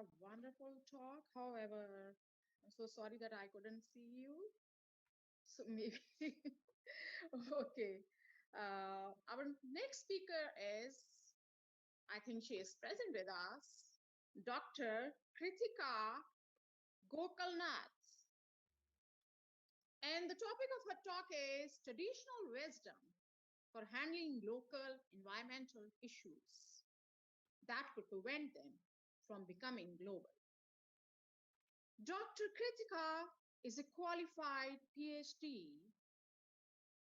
a wonderful talk. However, I'm so sorry that I couldn't see you. So maybe, okay. Our next speaker is, I think she is present with us, Dr. Kritika Gokalnath. And the topic of her talk is traditional wisdom for handling local environmental issues that could prevent them from becoming global. Dr. Kritika is a qualified PhD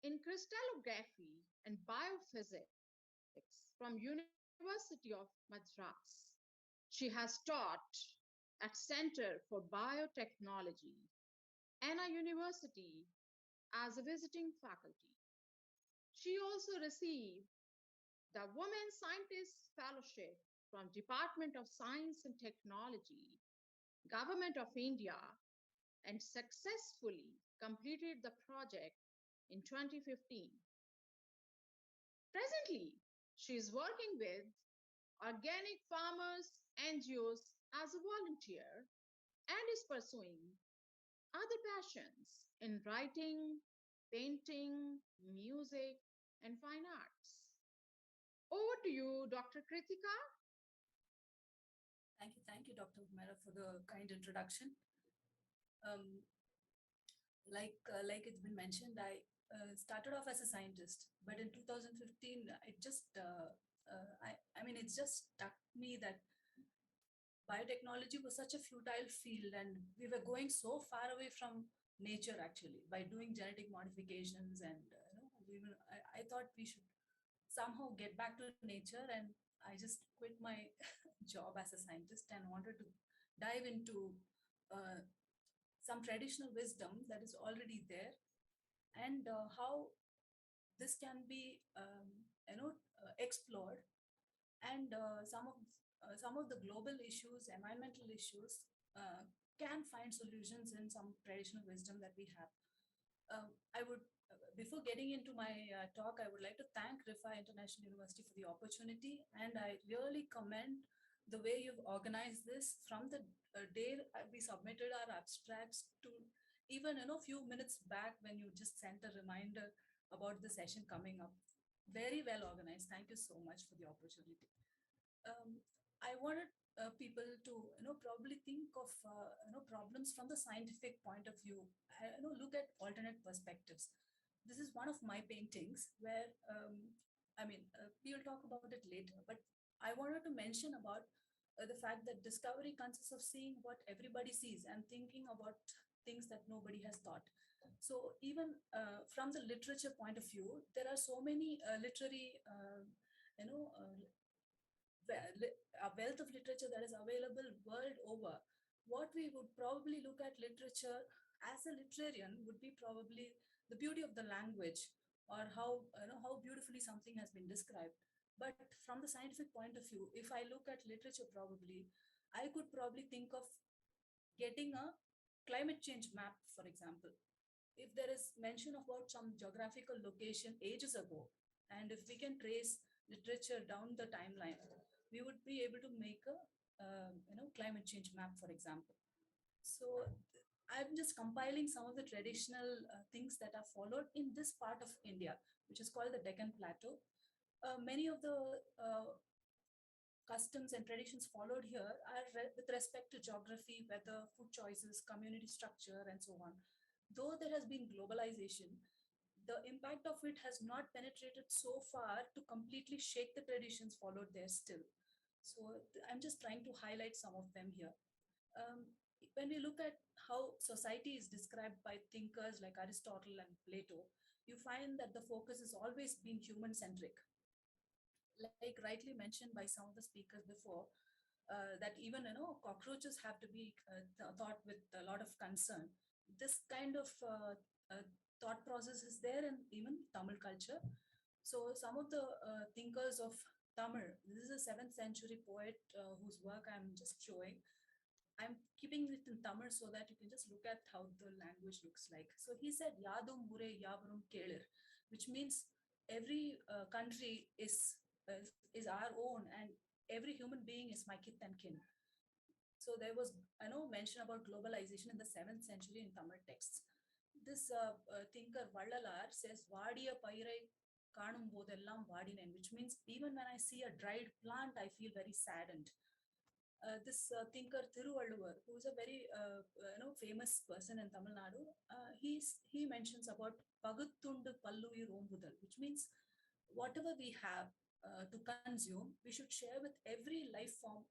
in crystallography and biophysics from University of Madras. She has taught at Center for Biotechnology, Anna University, as a visiting faculty. She also received the Women Scientist Fellowship from Department of Science and Technology, Government of India, and successfully completed the project in 2015. Presently, she is working with organic farmers NGOs as a volunteer and is pursuing other passions in writing, painting, music, and fine arts. Over to you, Dr. Kritika. Thank you, Dr. Humera, for the kind introduction. Um, like it's been mentioned, I started off as a scientist, but in 2015, I mean, it just struck me that biotechnology was such a futile field, and we were going so far away from nature actually by doing genetic modifications, and I thought we should somehow get back to nature, and I just quit my job as a scientist and wanted to dive into uh, some traditional wisdom that is already there, and how this can be explored, and some of the global issues, environmental issues, can find solutions in some traditional wisdom that we have. I would, before getting into my talk, I would like to thank Riphah International University for the opportunity, and I really commend the way you've organized this from the day we submitted our abstracts to even few minutes back when you just sent a reminder about the session coming up. Very well organized. Thank you so much for the opportunity. I wanted people to probably think of problems from the scientific point of view. Look at alternate perspectives. This is one of my paintings where we will talk about it later, but I wanted to mention about the fact that discovery consists of seeing what everybody sees and thinking about things that nobody has thought. So even from the literature point of view, there are so many literary you know uh, a wealth of literature that is available world over. What we would probably look at literature as a literarian would be probably the beauty of the language, or how beautifully something has been described. But from the scientific point of view, if I look at literature, probably I could probably think of getting a climate change map, for example. If there is mention about some geographical location ages ago, and if we can trace literature down the timeline, we would be able to make a climate change map, for example. So I'm just compiling some of the traditional things that are followed in this part of India, which is called the Deccan Plateau. Many of the customs and traditions followed here are with respect to geography, weather, food choices, community structure, and so on. Though there has been globalization, the impact of it has not penetrated so far to completely shake the traditions followed there still. So I'm just trying to highlight some of them here. Um, when we look at how society is described by thinkers like Aristotle and Plato, you find that the focus has always been human centric. Like rightly mentioned by some of the speakers before, that even cockroaches have to be thought with a lot of concern. This kind of thought process is there in even Tamil culture. So some of the thinkers of Tamil, this is a 7th century poet whose work I'm just showing. I'm keeping it in Tamil so that you can just look at how the language looks like. So he said, Yadum Mure Yavarum Kelir, which means every country is our own, and every human being is my kith and kin. So there was, mention about globalization in the 7th century in Tamil texts. This thinker Vallalar says, "Vadiya pairai kanum bodhellam vadinen," which means even when I see a dried plant, I feel very saddened. This thinker Thiruvalluvar, who is a very famous person in Tamil Nadu, he mentions about Paguttundu Palluyir Ombudal, which means whatever we have to consume, we should share with every life form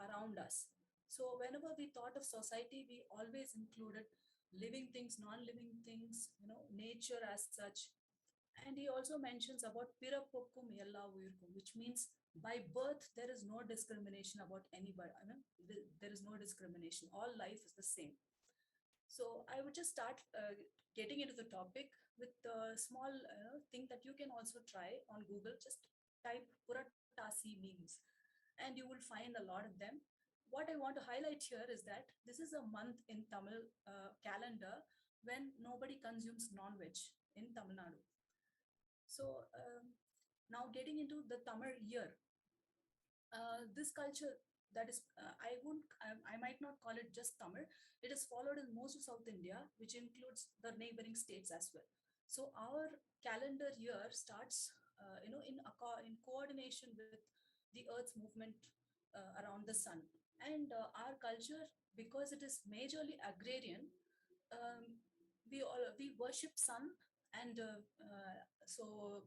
around us. So whenever we thought of society, we always included living things, non-living things, nature as such. And he also mentions about Pirapokkum Ella Uyirkum, which means by birth there is no discrimination about anybody. There is no discrimination. All life is the same. So I would just start getting into the topic with a small thing that you can also try on Google. Just type Puratasi memes, and you will find a lot of them. What I want to highlight here is that this is a month in Tamil calendar when nobody consumes non-veg in Tamil Nadu. So now getting into the Tamil year, this culture that is, I might not call it just Tamil. It is followed in most of South India, which includes the neighboring states as well. So our calendar year starts, in coordination with the Earth's movement around the sun. And our culture, because it is majorly agrarian, we worship sun, and so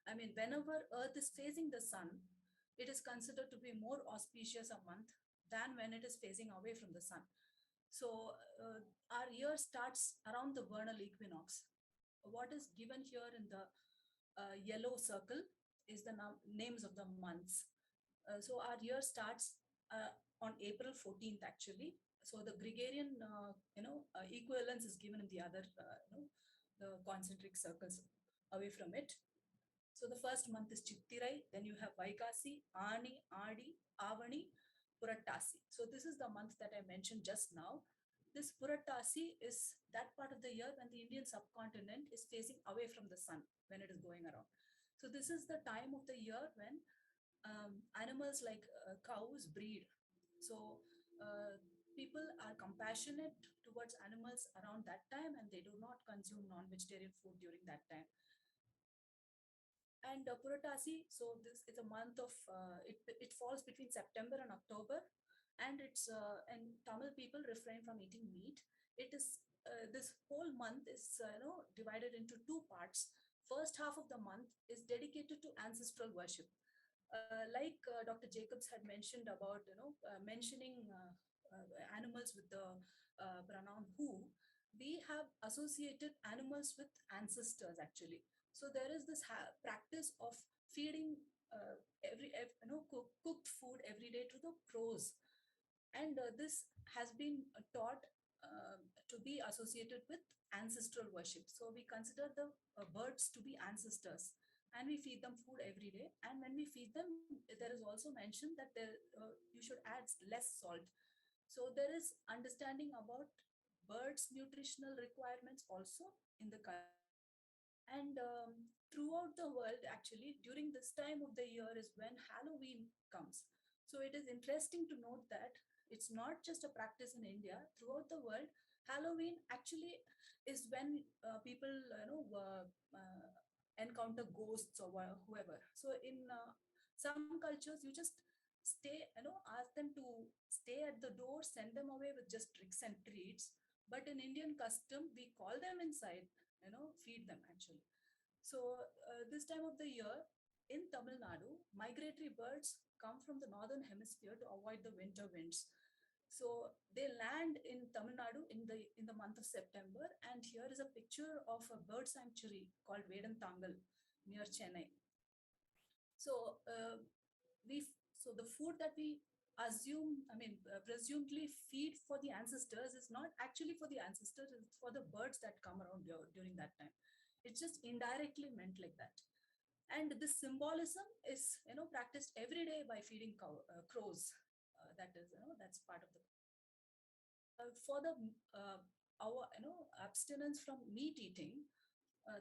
I mean, whenever Earth is facing the sun, it is considered to be more auspicious a month than when it is facing away from the sun. So our year starts around the vernal equinox. What is given here in the yellow circle is the names of the months. So our year starts on April 14th, actually. So the Gregorian, equivalence is given in the other, the concentric circles away from it. So the first month is Chittirai, then you have Vaikasi, Ani, Adi, Avani, Purattasi. So this is the month that I mentioned just now. This Purattasi is that part of the year when the Indian subcontinent is facing away from the sun when it is going around. So this is the time of the year when animals like cows breed. So people are compassionate towards animals around that time, and they do not consume non-vegetarian food during that time. And Puratasi, so this is a month of it falls between September and October, and and Tamil people refrain from eating meat. It is this whole month is divided into two parts. First half of the month is dedicated to ancestral worship. Like Dr. Jacobs had mentioned about mentioning animals with the pronoun who, we have associated animals with ancestors actually. So there is this practice of feeding cooked food every day to the crows, and this has been taught to be associated with ancestral worship. So we consider the birds to be ancestors, and we feed them food every day. And when we feed them, there is also mentioned that you should add less salt. So there is understanding about birds' nutritional requirements also in the culture. And throughout the world, actually, during this time of the year is when Halloween comes. So it is interesting to note that it's not just a practice in India. Throughout the world, Halloween actually is when people, encounter ghosts or whoever. So in some cultures, you just ask them to stay at the door, send them away with just tricks and treats. But in Indian custom, we call them inside, feed them actually. So this time of the year in Tamil Nadu, migratory birds come from the northern hemisphere to avoid the winter winds. So they land in Tamil Nadu in the month of September, and here is a picture of a bird sanctuary called Vedantangal near Chennai. So so the food that we presumably feed for the ancestors is not actually for the ancestors; it's for the birds that come around during that time. It's just indirectly meant like that. And this symbolism is practiced every day by feeding crows. That's part of the for the our abstinence from meat eating.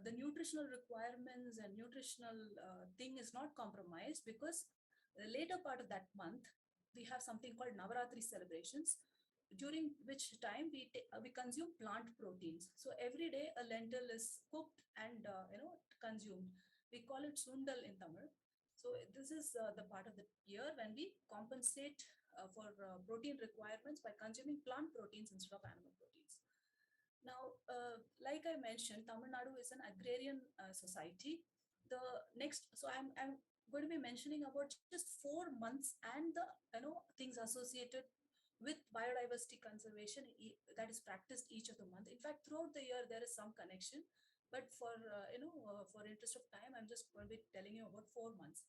The nutritional requirements and nutritional thing is not compromised, because the later part of that month, we have something called Navaratri celebrations, during which time we consume plant proteins. So every day a lentil is cooked and consumed. We call it sundal in Tamil. So this is the part of the year when we compensate for protein requirements by consuming plant proteins instead of animal proteins. Now, like I mentioned, Tamil Nadu is an agrarian society. The next, so I'm going to be mentioning about just 4 months and the things associated with biodiversity conservation that is practiced each of the month. In fact, throughout the year there is some connection, but for interest of time, I'm just going to be telling you about 4 months.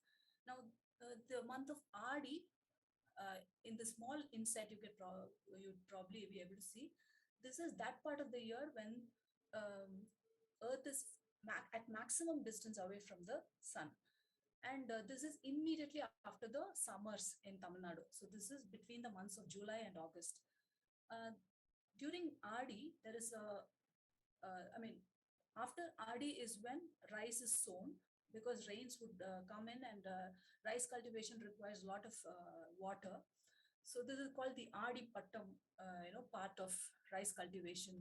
Now, the month of Adi, in the small inset you'd probably be able to see, this is that part of the year when um, Earth is at maximum distance away from the sun. And this is immediately after the summers in Tamil Nadu. So this is between the months of July and August. Uh, During Adi, there is I mean, after Adi is when rice is sown, because rains would come in, and rice cultivation requires a lot of water. So this is called the Adi Pattam, part of rice cultivation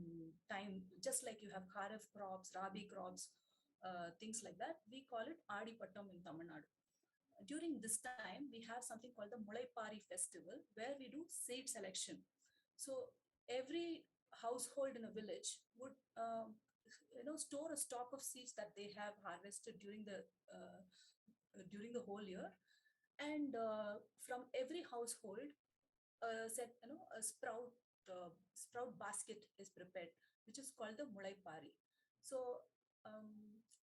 time. Just like you have Kharif crops, Rabi crops, things like that, we call it Adi Pattam in Tamil Nadu. During this time, we have something called the Mulaipari festival, where we do seed selection. So every household in a village would store a stock of seeds that they have harvested during the whole year, and from every household set a sprout basket is prepared, which is called the Mulai Pari. So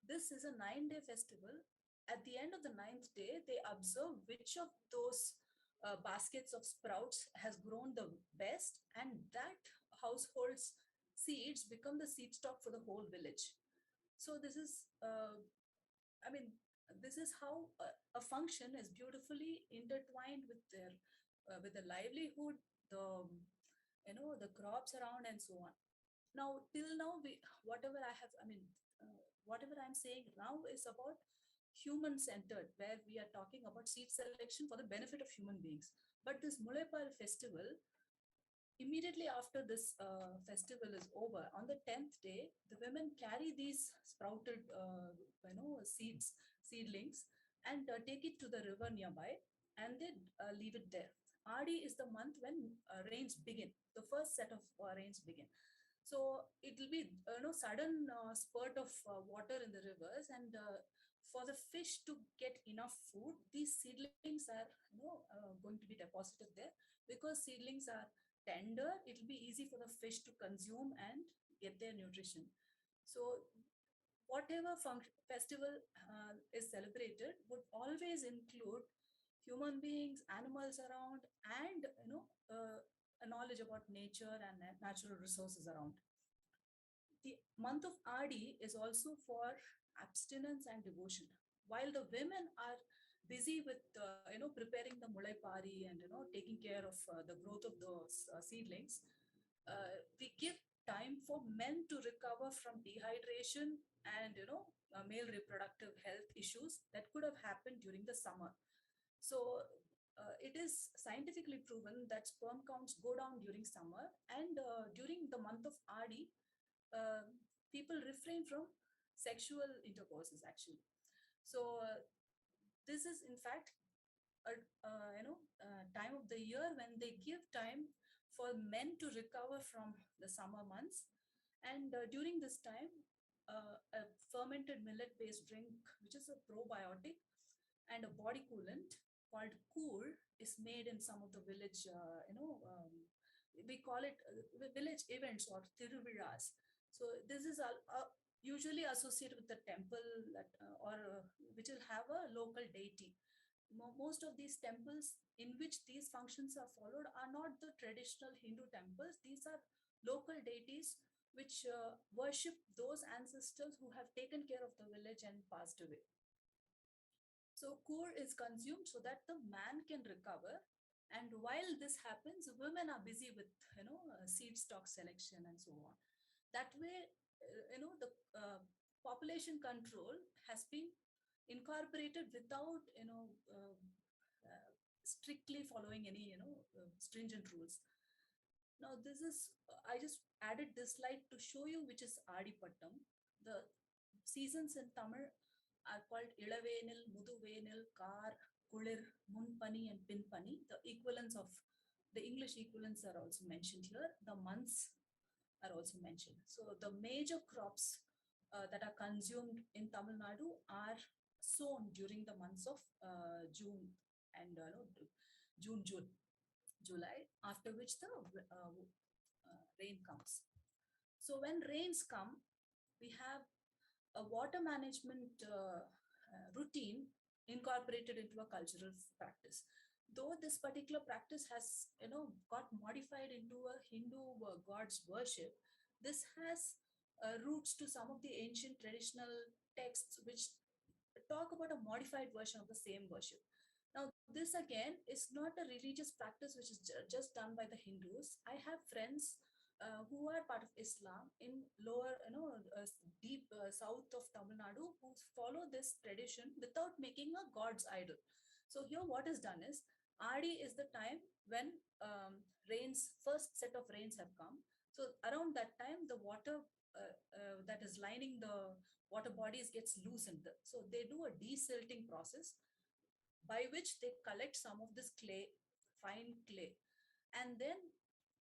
this is a 9-day festival. At the end of the ninth day, they observe which of those baskets of sprouts has grown the best, and that household's seeds become the seed stock for the whole village. So this is I mean, this is how a function is beautifully intertwined with the livelihood, the the crops around, and so on. Now, till now, whatever I have, whatever I'm saying now is about human centered, where we are talking about seed selection for the benefit of human beings. But this Mulepar festival, immediately after this festival is over, on the 10th day, the women carry these sprouted seedlings, and take it to the river nearby, and they leave it there. Adi is the month when rains begin, the first set of rains begin. So it will be sudden spurt of water in the rivers, and for the fish to get enough food, these seedlings are going to be deposited there. Because seedlings are tender, it will be easy for the fish to consume and get their nutrition. So whatever festival is celebrated would always include human beings, animals around, and a knowledge about nature and natural resources around. The month of Adi is also for abstinence and devotion. While the women are busy with preparing the mulai pari and taking care of the growth of those seedlings, we give time for men to recover from dehydration and male reproductive health issues that could have happened during the summer. So it is scientifically proven that sperm counts go down during summer, and during the month of Adi, uh, people refrain from sexual intercourses actually. So this is in fact a time of the year when they give time for men to recover from the summer months. And during this time, a fermented millet based drink, which is a probiotic and a body coolant called Cool, is made in some of the village we call it village events or tiruviras. So this is usually associated with the temple that or which will have a local deity. Most of these temples in which these functions are followed are not the traditional Hindu temples. These are local deities which worship those ancestors who have taken care of the village and passed away. So kur is consumed so that the man can recover. And while this happens, women are busy with seed stock selection and so on. That way, the population control has been incorporated without strictly following any stringent rules. Now this is I just added this slide to show you which is Adipattam. The seasons in Tamil are called Ilavenil, Muduvenil, Kar, Kulir, Munpani, and Pinpani. The equivalents of the English equivalents are also mentioned here. The months are also mentioned. So the major crops that are consumed in Tamil Nadu are sown during the months of June and June, July, after which the rain comes. So when rains come, we have a water management routine incorporated into a cultural practice. Though this particular practice has got modified into a Hindu god's worship, this has roots to some of the ancient traditional texts which talk about a modified version of the same worship. Now, this again is not a religious practice which is just done by the Hindus. I have friends who are part of Islam in lower, deep south of Tamil Nadu who follow this tradition without making a god's idol. So here, what is done is Adi is the time when first set of rains have come. So around that time, the water that is lining the water bodies gets loosened. So they do a desilting process by which they collect some of this clay, fine clay, and then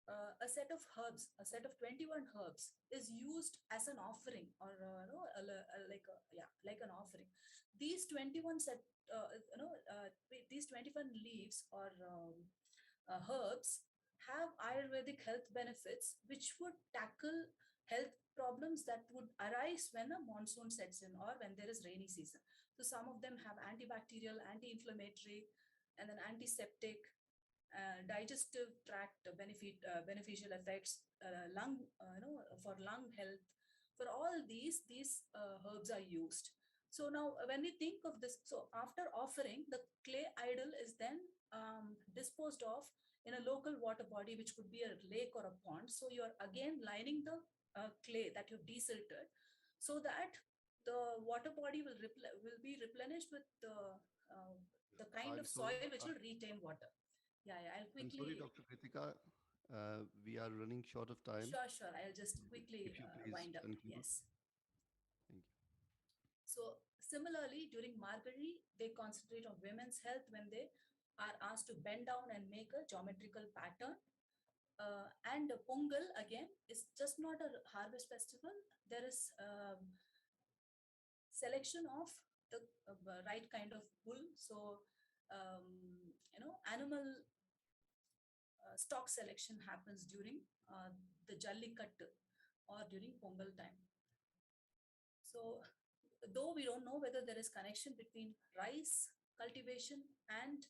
a set of herbs, a set of 21 herbs is used as an offering or like an offering. These 21 set, these 21 leaves or herbs have Ayurvedic health benefits, which would tackle health problems that would arise when a monsoon sets in or when there is rainy season. So some of them have antibacterial, anti-inflammatory, and then antiseptic, digestive tract beneficial effects, lung, for lung health. For all these herbs are used. So now when we think of this, so after offering, the clay idol is then disposed of in a local water body, which could be a lake or a pond. So you're again lining the clay that you've desilted so that the water body will be replenished with the kind I'm of sorry. soil which will retain water. Yeah, I'll I'm sorry, quickly. Dr. Kritika. We are running short of time. Sure. I'll just quickly If you please wind up. conclude. Yes. Thank you. So similarly, during Margari, they concentrate on women's health when they are asked to bend down and make a geometrical pattern. And Pongal again is just not a harvest festival. There is selection of the right kind of bull. So animal stock selection happens during the Jallikat or during Pongal time. So though we don't know whether there is connection between rice cultivation and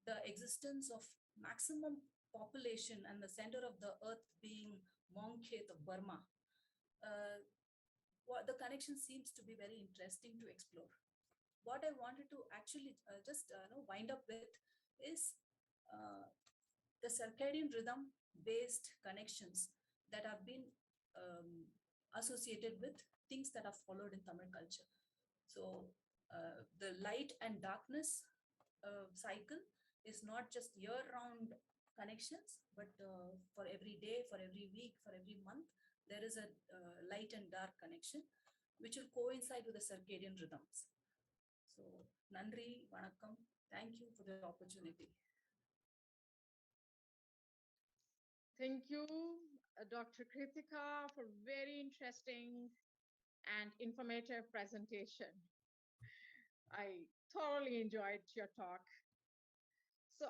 the existence of maximum population and the center of the earth being Mongkhet of Burma, what the connection seems to be very interesting to explore. What I wanted to actually just wind up with is uh, the circadian rhythm based connections that have been associated with things that are followed in Tamil culture. So the light and darkness cycle is not just year-round connections, but for every day, for every week, for every month, there is a light and dark connection, which will coincide with the circadian rhythms. So, Nandri, Vanakkam, thank you for the opportunity. Thank you, Dr. Kritika, for very interesting and informative presentation. I thoroughly enjoyed your talk.